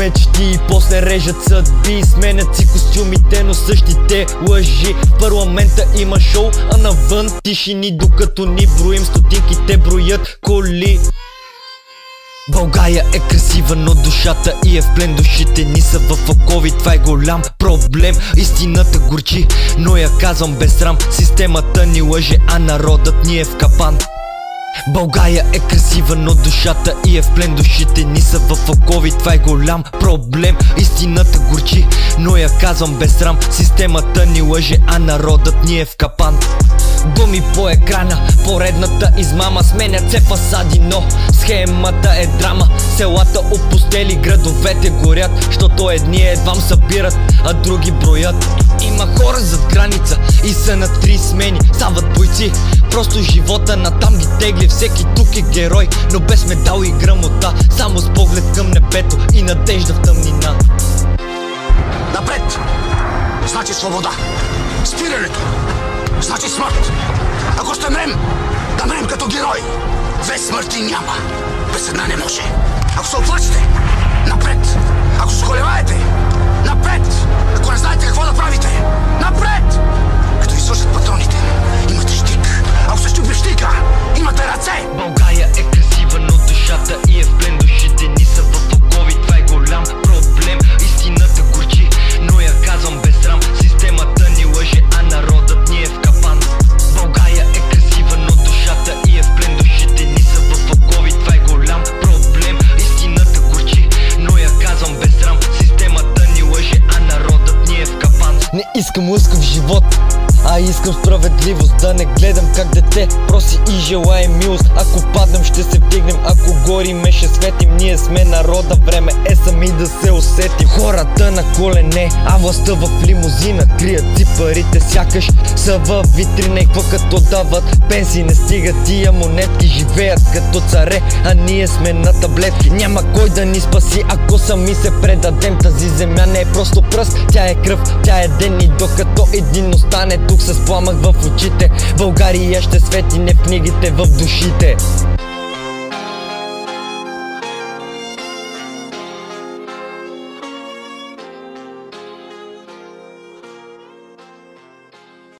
мечти и после режат съдби. Сменят си костюмите, но същите лъжи. В парламента има шоу, а навън тишини. Докато ни броим стотинките, броят коли. България е красива, но душата и е в плен. Душите ни са в окови, това е голям проблем. Истината горчи, но я казвам без срам. Системата ни лъже, а народът ни е в капан. България е красива, но душата и е в плен. Душите ни са в окови, това е голям проблем. Истината горчи, но я казвам без срам. Системата ни лъже, а народът ни е в капан. Думи по екрана, поредната измама. Сменят се фасади, но схемата е драма. Селата опустели, градовете горят, защото едни едвам събират, а други броят. Има хора зад граница и са на 3 смени. Стават бойци, просто живота натам ги тегли. Всеки тук е герой, но без медал и грамота. Само с поглед към небето и надежда в тъмнина. Напред! Значи свобода. Спирането значи смърт. Ако ще мрем, да мрем като герой. Две смърти няма, без една не може. Ако се оплачете, напред. Ако се колебаете, напред. Ако не знаете какво да правите, напред. Като ви свършат патроните, имате щик. Ако се щупи щика, имате ръце. България е красива, но душата и е в плен. Душите ни са в окови, това е голям проблем. Истината горчи, но я казвам без срам. Системата ни лъже, а народът ни е в капан. България е красива, но душата и е в плен. Душите ни са в окови, това е голям проблем. Истината горчи, но я казвам без срам. Системата ни лъже, а народът ни е в капан. Не искам лъскав живот, а искам справедливост. Да не гледам как дете, проси и желая милост. Ако паднем ще се вдигнем, ако гориме ще светим. Ние сме народа, време е сами да се усетим. Хората на колене, а властта в лимузина. Крият си парите, сякаш са във витрина. И какво като дават пенсии, не стигат тия монетки. Живеят като царе, а ние сме на таблетки. Няма кой да ни спаси, ако сами се предадем. Тази земя не е просто пръст, тя е кръв, тя е ден. И докато един остане тук с пламък в очите, България ще свети не в книгите, в душите.